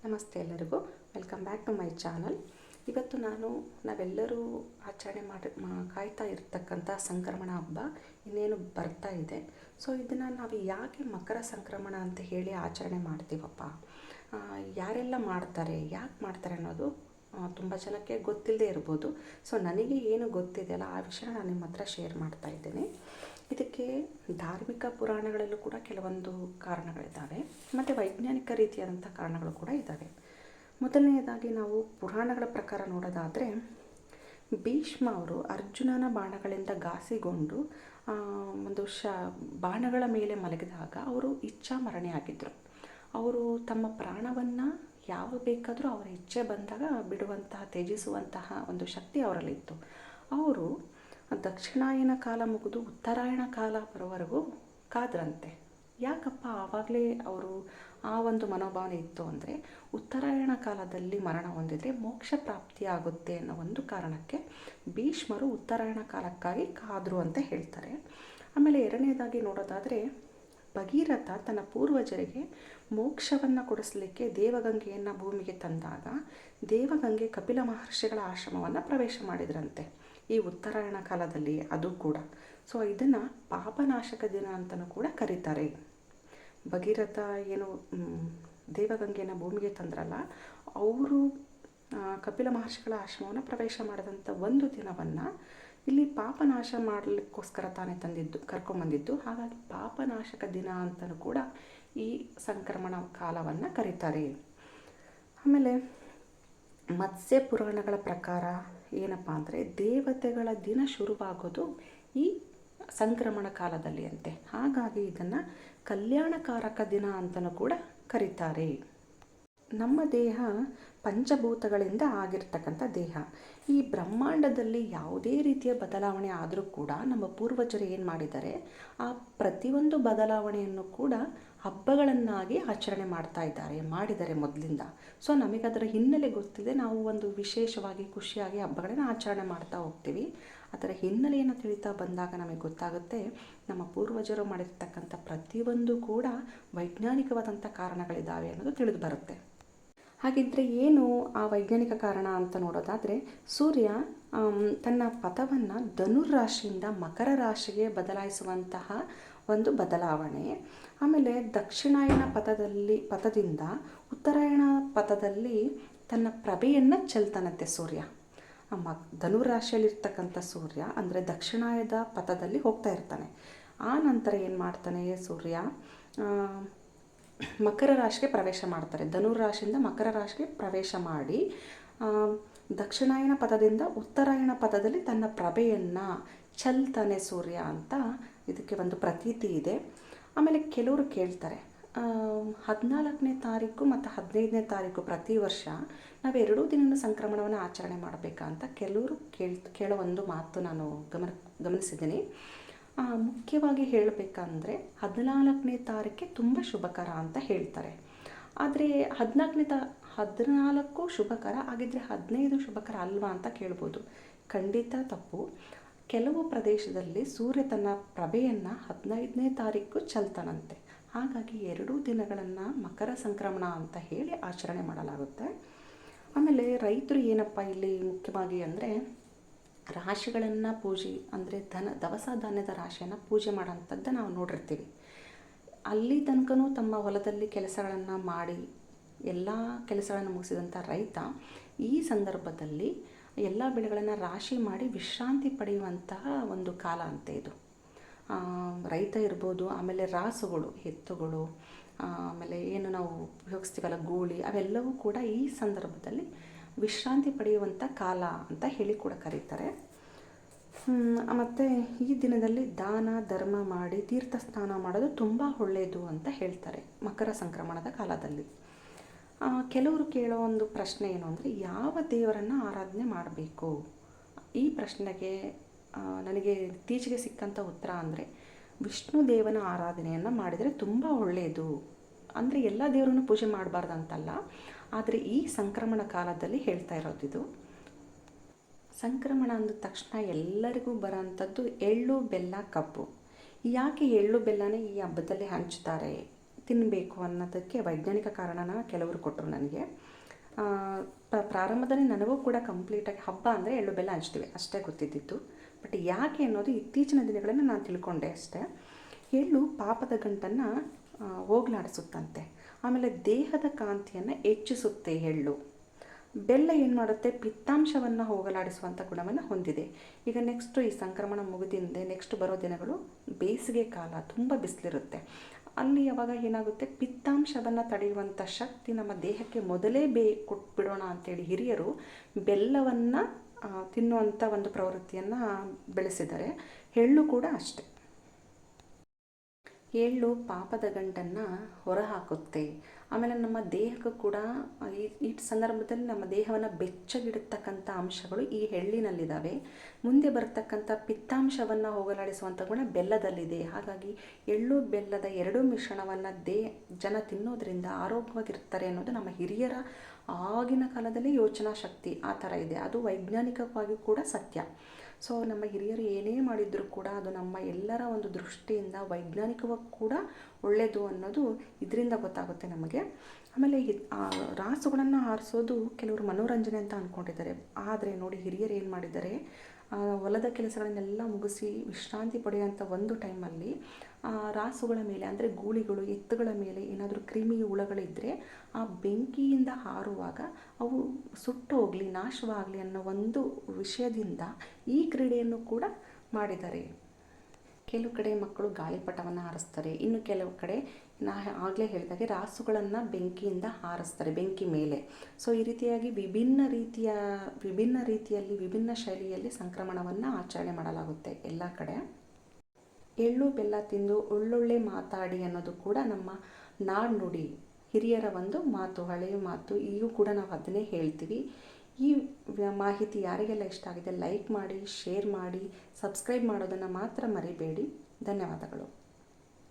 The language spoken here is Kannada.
ನಮಸ್ತೆ ಎಲ್ಲರಿಗೂ, welcome back to my channel. ಇವತ್ತು ನಾವೆಲ್ಲರೂ ಆಚರಣೆ ಕಾಯ್ತಾ ಇರತಕ್ಕಂಥ ಸಂಕ್ರಮಣ ಹಬ್ಬ ಇನ್ನೇನು ಬರ್ತಾ ಇದೆ. ಸೊ ಇದನ್ನು ನಾವು ಯಾಕೆ ಮಕರ ಸಂಕ್ರಮಣ ಅಂತ ಹೇಳಿ ಆಚರಣೆ ಮಾಡ್ತೀವಪ್ಪ, ಯಾರೆಲ್ಲ ಮಾಡ್ತಾರೆ, ಯಾಕೆ ಮಾಡ್ತಾರೆ ಅನ್ನೋದು ತುಂಬ ಜನಕ್ಕೆ ಗೊತ್ತಿಲ್ಲದೆ ಇರ್ಬೋದು. ಸೊ ನನಗೆ ಏನು ಗೊತ್ತಿದೆಯಲ್ಲ ಆ ವಿಷಯ ನಾನು ನಿಮ್ಮ ಹತ್ರ ಶೇರ್ ಮಾಡ್ತಾ ಇದ್ದೇನೆ. ಇದಕ್ಕೆ ಧಾರ್ಮಿಕ ಪುರಾಣಗಳಲ್ಲೂ ಕೂಡ ಕೆಲವೊಂದು ಕಾರಣಗಳಿದ್ದಾವೆ ಮತ್ತು ವೈಜ್ಞಾನಿಕ ರೀತಿಯಾದಂಥ ಕಾರಣಗಳು ಕೂಡ ಇದ್ದಾವೆ. ಮೊದಲನೆಯದಾಗಿ ನಾವು ಪುರಾಣಗಳ ಪ್ರಕಾರ ನೋಡೋದಾದರೆ, ಭೀಷ್ಮ ಅವರು ಅರ್ಜುನನ ಬಾಣಗಳಿಂದ ಘಾಸಿಗೊಂಡು ಬಾಣಗಳ ಮೇಲೆ ಮಲಗಿದಾಗ ಅವರು ಇಚ್ಛಾಮರಣೆಯಾಗಿದ್ದರು. ಅವರು ತಮ್ಮ ಪ್ರಾಣವನ್ನು ಯಾವ ಬೇಕಾದರೂ ಅವರ ಇಚ್ಛೆ ಬಂದಾಗ ಬಿಡುವಂತಹ, ತ್ಯಜಿಸುವಂತಹ ಒಂದು ಶಕ್ತಿ ಅವರಲ್ಲಿತ್ತು. ಅವರು ದಕ್ಷಿಣಾಯನ ಕಾಲ ಮುಗಿದು ಉತ್ತರಾಯಣ ಕಾಲ ಬರೋವರೆಗೂ ಕಾದ್ರಂತೆ. ಯಾಕಪ್ಪ ಆವಾಗಲೇ ಅವರು ಆ ಒಂದು ಮನೋಭಾವನೆ ಇತ್ತು ಅಂದರೆ, ಉತ್ತರಾಯಣ ಕಾಲದಲ್ಲಿ ಮರಣ ಹೊಂದಿದರೆ ಮೋಕ್ಷ ಪ್ರಾಪ್ತಿಯಾಗುತ್ತೆ ಅನ್ನೋ ಒಂದು ಕಾರಣಕ್ಕೆ ಭೀಷ್ಮರು ಉತ್ತರಾಯಣ ಕಾಲಕ್ಕಾಗಿ ಕಾದರು ಅಂತ ಹೇಳ್ತಾರೆ. ಆಮೇಲೆ ಎರಡನೇದಾಗಿ ನೋಡೋದಾದರೆ, ಭಗೀರಥ ತನ್ನ ಪೂರ್ವಜರಿಗೆ ಮೋಕ್ಷವನ್ನು ಕೊಡಿಸಲಿಕ್ಕೆ ದೇವಗಂಗೆಯನ್ನು ಭೂಮಿಗೆ ತಂದಾಗ ದೇವಗಂಗೆ ಕಪಿಲ ಮಹರ್ಷಿಗಳ ಆಶ್ರಮವನ್ನು ಪ್ರವೇಶ ಮಾಡಿದ್ರಂತೆ ಈ ಉತ್ತರಾಯಣ ಕಾಲದಲ್ಲಿ. ಅದು ಕೂಡ ಸೊ ಇದನ್ನು ಪಾಪನಾಶಕ ದಿನ ಅಂತಲೂ ಕೂಡ ಕರೀತಾರೆ. ಭಗೀರಥ ಏನು ದೇವಗಂಗೆಯನ್ನು ಭೂಮಿಗೆ ತಂದ್ರಲ್ಲ, ಅವರು ಕಪಿಲ ಮಹರ್ಷಿಗಳ ಆಶ್ರಮವನ್ನು ಪ್ರವೇಶ ಮಾಡಿದಂಥ ಒಂದು ದಿನವನ್ನು ಇಲ್ಲಿ ಪಾಪನಾಶ ಮಾಡಲಿಕ್ಕೋಸ್ಕರ ತಾನೇ ಕರ್ಕೊಂಬಂದಿದ್ದು. ಹಾಗಾಗಿ ಪಾಪನಾಶಕ ದಿನ ಅಂತಲೂ ಕೂಡ ಈ ಸಂಕ್ರಮಣ ಕಾಲವನ್ನು ಕರೀತಾರೆ. ಆಮೇಲೆ ಮತ್ಸ್ಯ ಪುರಾಣಗಳ ಪ್ರಕಾರ ಏನಪ್ಪ ಅಂದರೆ, ದೇವತೆಗಳ ದಿನ ಶುರುವಾಗೋದು ಈ ಸಂಕ್ರಮಣ ಕಾಲದಲ್ಲಿ ಅಂತೆ. ಹಾಗಾಗಿ ಇದನ್ನು ಕಲ್ಯಾಣಕಾರಕ ದಿನ ಅಂತಲೂ ಕೂಡ ಕರೀತಾರೆ. ನಮ್ಮ ದೇಹ ಪಂಚಭೂತಗಳಿಂದ ಆಗಿರ್ತಕ್ಕಂಥ ದೇಹ. ಈ ಬ್ರಹ್ಮಾಂಡದಲ್ಲಿ ಯಾವುದೇ ರೀತಿಯ ಬದಲಾವಣೆ ಆದರೂ ಕೂಡ ನಮ್ಮ ಪೂರ್ವಜರು ಏನು ಮಾಡಿದ್ದಾರೆ, ಆ ಪ್ರತಿಯೊಂದು ಬದಲಾವಣೆಯನ್ನು ಕೂಡ ಹಬ್ಬಗಳನ್ನಾಗಿ ಆಚರಣೆ ಮಾಡಿದ್ದಾರೆ ಮೊದಲಿಂದ. ಸೊ ನಮಗದರ ಹಿನ್ನೆಲೆ ಗೊತ್ತಿದೆ, ನಾವು ಒಂದು ವಿಶೇಷವಾಗಿ ಖುಷಿಯಾಗಿ ಹಬ್ಬಗಳನ್ನು ಆಚರಣೆ ಮಾಡ್ತಾ ಹೋಗ್ತೀವಿ. ಅದರ ಹಿನ್ನೆಲೆಯನ್ನು ತಿಳಿತಾ ಬಂದಾಗ ನಮಗೆ ಗೊತ್ತಾಗುತ್ತೆ, ನಮ್ಮ ಪೂರ್ವಜರು ಮಾಡಿರ್ತಕ್ಕಂಥ ಪ್ರತಿಯೊಂದು ಕೂಡ ವೈಜ್ಞಾನಿಕವಾದಂಥ ಕಾರಣಗಳಿದ್ದಾವೆ ಅನ್ನೋದು ತಿಳಿದು ಬರುತ್ತೆ. ಹಾಗಿದ್ದರೆ ಏನು ಆ ವೈಜ್ಞಾನಿಕ ಕಾರಣ ಅಂತ ನೋಡೋದಾದರೆ, ಸೂರ್ಯ ತನ್ನ ಪಥವನ್ನು ಧನುರಾಶಿಯಿಂದ ಮಕರ ರಾಶಿಗೆ ಬದಲಾಯಿಸುವಂತಹ ಒಂದು ಬದಲಾವಣೆ. ಆಮೇಲೆ ದಕ್ಷಿಣಾಯನ ಪಥದಿಂದ ಉತ್ತರಾಯಣ ಪಥದಲ್ಲಿ ತನ್ನ ಪ್ರಭೆಯನ್ನು ಚೆಲ್ತಾನಂತೆ ಸೂರ್ಯ. ಧನುರಾಶಿಯಲ್ಲಿರ್ತಕ್ಕಂಥ ಸೂರ್ಯ ಅಂದರೆ ದಕ್ಷಿಣಾಯದ ಪಥದಲ್ಲಿ ಹೋಗ್ತಾ ಇರ್ತಾನೆ. ಆ ನಂತರ ಏನು ಮಾಡ್ತಾನೆ ಸೂರ್ಯ, ಮಕರ ರಾಶಿಗೆ ಪ್ರವೇಶ ಮಾಡ್ತಾರೆ. ಧನುರಾಶಿಯಿಂದ ಮಕರ ರಾಶಿಗೆ ಪ್ರವೇಶ ಮಾಡಿ ದಕ್ಷಿಣಾಯನ ಪಥದಿಂದ ಉತ್ತರಾಯಣ ಪಥದಲ್ಲಿ ತನ್ನ ಪ್ರಭೆಯನ್ನು ಚೆಲ್ತಾನೆ ಸೂರ್ಯ ಅಂತ ಇದಕ್ಕೆ ಒಂದು ಪ್ರತೀತಿ ಇದೆ. ಆಮೇಲೆ ಕೆಲವರು ಕೇಳ್ತಾರೆ, 14ನೇ ತಾರೀಕು ಮತ್ತು 15ನೇ ತಾರೀಕು ಪ್ರತಿ ವರ್ಷ ನಾವು 2 ದಿನದ ಸಂಕ್ರಮಣವನ್ನು ಆಚರಣೆ ಮಾಡಬೇಕಾ ಅಂತ ಕೆಲವರು ಕೇಳೋ ಒಂದು ಮಾತು ನಾನು ಗಮನಿಸಿದ್ದೀನಿ. ಮುಖ್ಯವಾಗಿ ಹೇಳಬೇಕಂದ್ರೆ 14ನೇ ತಾರೀಕೆ ತುಂಬ ಶುಭಕರ ಅಂತ ಹೇಳ್ತಾರೆ. ಆದರೆ 14 ಶುಭಕರ ಆಗಿದ್ದರೆ 15 ಶುಭಕರ ಅಲ್ವಾ ಅಂತ ಕೇಳ್ಬೋದು. ಖಂಡಿತ ತಪ್ಪು. ಕೆಲವು ಪ್ರದೇಶದಲ್ಲಿ ಸೂರ್ಯ ತನ್ನ ಪ್ರಭೆಯನ್ನು 15ನೇ ತಾರೀಕು ಚೆಲ್ತಾನಂತೆ. ಹಾಗಾಗಿ 2 ದಿನಗಳನ್ನು ಮಕರ ಸಂಕ್ರಮಣ ಅಂತ ಹೇಳಿ ಆಚರಣೆ ಮಾಡಲಾಗುತ್ತೆ. ಆಮೇಲೆ ರೈತರು ಏನಪ್ಪ ಇಲ್ಲಿ ಮುಖ್ಯವಾಗಿ ಅಂದರೆ, ರಾಶಿಗಳನ್ನು ಅಂದರೆ ದವಸ ಧಾನ್ಯದ ರಾಶಿಯನ್ನು ಪೂಜೆ ಮಾಡೋಂಥದ್ದು ನಾವು ನೋಡಿರ್ತೀವಿ. ಅಲ್ಲಿ ತನಕನೂ ತಮ್ಮ ಹೊಲದಲ್ಲಿ ಕೆಲಸಗಳನ್ನು ಮಾಡಿ ಎಲ್ಲ ಕೆಲಸಗಳನ್ನು ಮುಗಿಸಿದಂಥ ರೈತ ಈ ಸಂದರ್ಭದಲ್ಲಿ ಎಲ್ಲ ಬೆಳೆಗಳನ್ನು ರಾಶಿ ಮಾಡಿ ವಿಶ್ರಾಂತಿ ಪಡೆಯುವಂತಹ ಒಂದು ಕಾಲ ಅಂತೆ ಇದು. ರೈತ ಇರ್ಬೋದು, ಆಮೇಲೆ ರಾಸುಗಳು, ಎತ್ತುಗಳು, ಆಮೇಲೆ ಏನು ನಾವು ಉಪಯೋಗಿಸ್ತೀವಲ್ಲ ಗೂಳಿ, ಅವೆಲ್ಲವೂ ಕೂಡ ಈ ಸಂದರ್ಭದಲ್ಲಿ ವಿಶ್ರಾಂತಿ ಪಡೆಯುವಂಥ ಕಾಲ ಅಂತ ಹೇಳಿ ಕೂಡ ಕರೀತಾರೆ. ಮತ್ತು ಈ ದಿನದಲ್ಲಿ ದಾನ ಧರ್ಮ ಮಾಡಿ ತೀರ್ಥ ಸ್ನಾನ ಮಾಡೋದು ತುಂಬ ಒಳ್ಳೆಯದು ಅಂತ ಹೇಳ್ತಾರೆ ಮಕರ ಸಂಕ್ರಮಣದ ಕಾಲದಲ್ಲಿ. ಕೆಲವರು ಕೇಳೋ ಒಂದು ಪ್ರಶ್ನೆ ಏನು ಅಂದರೆ, ಯಾವ ದೇವರನ್ನು ಆರಾಧನೆ ಮಾಡಬೇಕು? ಈ ಪ್ರಶ್ನೆಗೆ ನನಗೆ ಇತ್ತೀಚೆಗೆ ಸಿಕ್ಕಂಥ ಉತ್ತರ ಅಂದರೆ, ವಿಷ್ಣು ದೇವನ ಆರಾಧನೆಯನ್ನು ಮಾಡಿದರೆ ತುಂಬ ಒಳ್ಳೆಯದು. ಅಂದರೆ ಎಲ್ಲ ದೇವರನ್ನು ಪೂಜೆ ಮಾಡಬಾರ್ದಂತಲ್ಲ, ಆದರೆ ಈ ಸಂಕ್ರಮಣ ಕಾಲದಲ್ಲಿ ಹೇಳ್ತಾ ಇರೋದಿದು. ಸಂಕ್ರಮಣ ಅಂದ ತಕ್ಷಣ ಎಲ್ಲರಿಗೂ ಬರೋಂಥದ್ದು ಎಳ್ಳು ಬೆಲ್ಲ ಕಬ್ಬು. ಯಾಕೆ ಎಳ್ಳು ಬೆಲ್ಲನೇ ಈ ಹಬ್ಬದಲ್ಲಿ ಹಂಚ್ತಾರೆ? ತಿನ್ನಬೇಕು ಅನ್ನೋದಕ್ಕೆ ವೈಜ್ಞಾನಿಕ ಕಾರಣನ ಕೆಲವರು ಕೊಟ್ಟರು ನನಗೆ. ಪ್ರಾರಂಭದಲ್ಲಿ ನನಗೂ ಕೂಡ ಕಂಪ್ಲೀಟಾಗಿ ಹಬ್ಬ ಅಂದರೆ ಎಳ್ಳು ಬೆಲ್ಲ ಹಂಚ್ತೀವಿ ಅಷ್ಟೇ ಗೊತ್ತಿದ್ದಿತ್ತು. ಬಟ್ ಯಾಕೆ ಅನ್ನೋದು ಇತ್ತೀಚಿನ ದಿನಗಳಲ್ಲಿ ನಾನು ತಿಳ್ಕೊಂಡೆ ಅಷ್ಟೇ. ಎಳ್ಳು ಪಾಪದ ಗಂಟನ್ನು ಹೋಗಲಾಡಿಸುತ್ತಂತೆ. ಆಮೇಲೆ ದೇಹದ ಕಾಂತಿಯನ್ನು ಹೆಚ್ಚಿಸುತ್ತೆ ಎಳ್ಳು. ಬೆಲ್ಲ ಏನು ಮಾಡುತ್ತೆ, ಪಿತ್ತಾಂಶವನ್ನು ಹೋಗಲಾಡಿಸುವಂಥ ಗುಣವನ್ನು ಹೊಂದಿದೆ. ಈಗ ನೆಕ್ಸ್ಟು ಈ ಸಂಕ್ರಮಣ ಮುಗಿದಿಂದೆ ನೆಕ್ಸ್ಟ್ ಬರೋ ದಿನಗಳು ಬೇಸಿಗೆ ಕಾಲ, ತುಂಬ ಬಿಸಿಲಿರುತ್ತೆ. ಅಲ್ಲಿ ಯಾವಾಗ ಏನಾಗುತ್ತೆ, ಪಿತ್ತಾಂಶವನ್ನು ತಡೆಯುವಂಥ ಶಕ್ತಿ ನಮ್ಮ ದೇಹಕ್ಕೆ ಮೊದಲೇ ಕೊಟ್ಬಿಡೋಣ ಅಂತೇಳಿ ಹಿರಿಯರು ಬೆಲ್ಲವನ್ನು ತಿನ್ನುವಂಥ ಒಂದು ಪ್ರವೃತ್ತಿಯನ್ನು ಬೆಳೆಸಿದ್ದಾರೆ. ಎಳ್ಳು ಕೂಡ ಅಷ್ಟೆ. ಎಳ್ಳು ಪಾಪದ ಗಂಟನ್ನು ಹೊರಹಾಕುತ್ತೆ. ಆಮೇಲೆ ನಮ್ಮ ದೇಹಕ್ಕೂ ಕೂಡ ಈ ಸಂದರ್ಭದಲ್ಲಿ ನಮ್ಮ ದೇಹವನ್ನು ಬೆಚ್ಚಗಿಡತಕ್ಕಂಥ ಅಂಶಗಳು ಈ ಎಳ್ಳಿನಲ್ಲಿದ್ದಾವೆ. ಮುಂದೆ ಬರ್ತಕ್ಕಂಥ ಪಿತ್ತಾಂಶವನ್ನು ಹೋಗಲಾಡಿಸುವಂಥ ಗುಣ ಬೆಲ್ಲದಲ್ಲಿದೆ. ಹಾಗಾಗಿ ಎಳ್ಳು ಬೆಲ್ಲದ ಎರಡೂ ಮಿಶ್ರಣವನ್ನು ಜನ ತಿನ್ನೋದ್ರಿಂದ ಆರೋಗ್ಯವಾಗಿರ್ತಾರೆ ಅನ್ನೋದು ನಮ್ಮ ಹಿರಿಯರ ಆಗಿನ ಕಾಲದಲ್ಲಿ ಯೋಚನಾ ಶಕ್ತಿ ಆ ಥರ ಇದೆ. ಅದು ವೈಜ್ಞಾನಿಕವಾಗಿ ಕೂಡ ಸತ್ಯ. ಸೊ ನಮ್ಮ ಹಿರಿಯರು ಏನೇ ಮಾಡಿದರೂ ಕೂಡ ಅದು ನಮ್ಮ ಎಲ್ಲರ ಒಂದು ದೃಷ್ಟಿಯಿಂದ ವೈಜ್ಞಾನಿಕವಾಗಿ ಕೂಡ ಒಳ್ಳೆಯದು ಅನ್ನೋದು ಇದರಿಂದ ಗೊತ್ತಾಗುತ್ತೆ ನಮಗೆ. ಆಮೇಲೆ ರಾಸುಗಳನ್ನು ಹಾರಿಸೋದು ಕೆಲವರು ಮನೋರಂಜನೆ ಅಂತ ಅಂದ್ಕೊಂಡಿದ್ದಾರೆ. ಆದರೆ ನೋಡಿ, ಹಿರಿಯರು ಏನು ಮಾಡಿದ್ದಾರೆ, ಹೊಲದ ಕೆಲಸಗಳನ್ನೆಲ್ಲ ಮುಗಿಸಿ ವಿಶ್ರಾಂತಿ ಪಡೆಯುವಂಥ ಒಂದು ಟೈಮಲ್ಲಿ ರಾಸುಗಳ ಮೇಲೆ ಅಂದರೆ ಗೂಳಿಗಳು, ಎತ್ತುಗಳ ಮೇಲೆ ಏನಾದರೂ ಕ್ರಿಮಿ ಹುಳಗಳಿದ್ದರೆ ಆ ಬೆಂಕಿಯಿಂದ ಹಾರುವಾಗ ಅವು ಸುಟ್ಟು ಹೋಗಲಿ, ನಾಶವಾಗಲಿ ಅನ್ನೋ ಒಂದು ವಿಷಯದಿಂದ ಈ ಕ್ರೀಡೆಯನ್ನು ಕೂಡ ಮಾಡಿದ್ದಾರೆ. ಕೆಲವು ಕಡೆ ಮಕ್ಕಳು ಗಾಳಿಪಟವನ್ನು ಹಾರಿಸ್ತಾರೆ, ಇನ್ನು ಕೆಲವು ಕಡೆ ಆಗಲೇ ಹೇಳಿದಾಗೆ ರಾಸುಗಳನ್ನು ಬೆಂಕಿಯಿಂದ ಹಾರಿಸ್ತಾರೆ, ಬೆಂಕಿ ಮೇಲೆ. ಸೊ ಈ ರೀತಿಯಾಗಿ ವಿಭಿನ್ನ ರೀತಿಯಲ್ಲಿ ವಿಭಿನ್ನ ಶೈಲಿಯಲ್ಲಿ ಸಂಕ್ರಮಣವನ್ನು ಆಚರಣೆ ಮಾಡಲಾಗುತ್ತೆ ಎಲ್ಲ ಕಡೆ. ಎಳ್ಳು ಬೆಲ್ಲ ತಿಂದು ಒಳ್ಳೊಳ್ಳೆ ಮಾತಾಡಿ ಅನ್ನೋದು ಕೂಡ ನಮ್ಮ ನಾಣ್ಣುಡಿ, ಹಿರಿಯರ ಒಂದು ಮಾತು, ಹಳೆಯ ಮಾತು. ಈಗೂ ಕೂಡ ನಾವು ಅದನ್ನೇ ಹೇಳ್ತೀವಿ. ಈ ಮಾಹಿತಿ ಯಾರಿಗೆಲ್ಲ ಇಷ್ಟ ಆಗಿದೆ ಲೈಕ್ ಮಾಡಿ, ಶೇರ್ ಮಾಡಿ, ಸಬ್ಸ್ಕ್ರೈಬ್ ಮಾಡೋದನ್ನು ಮಾತ್ರ ಮರಿಬೇಡಿ. ಧನ್ಯವಾದಗಳು.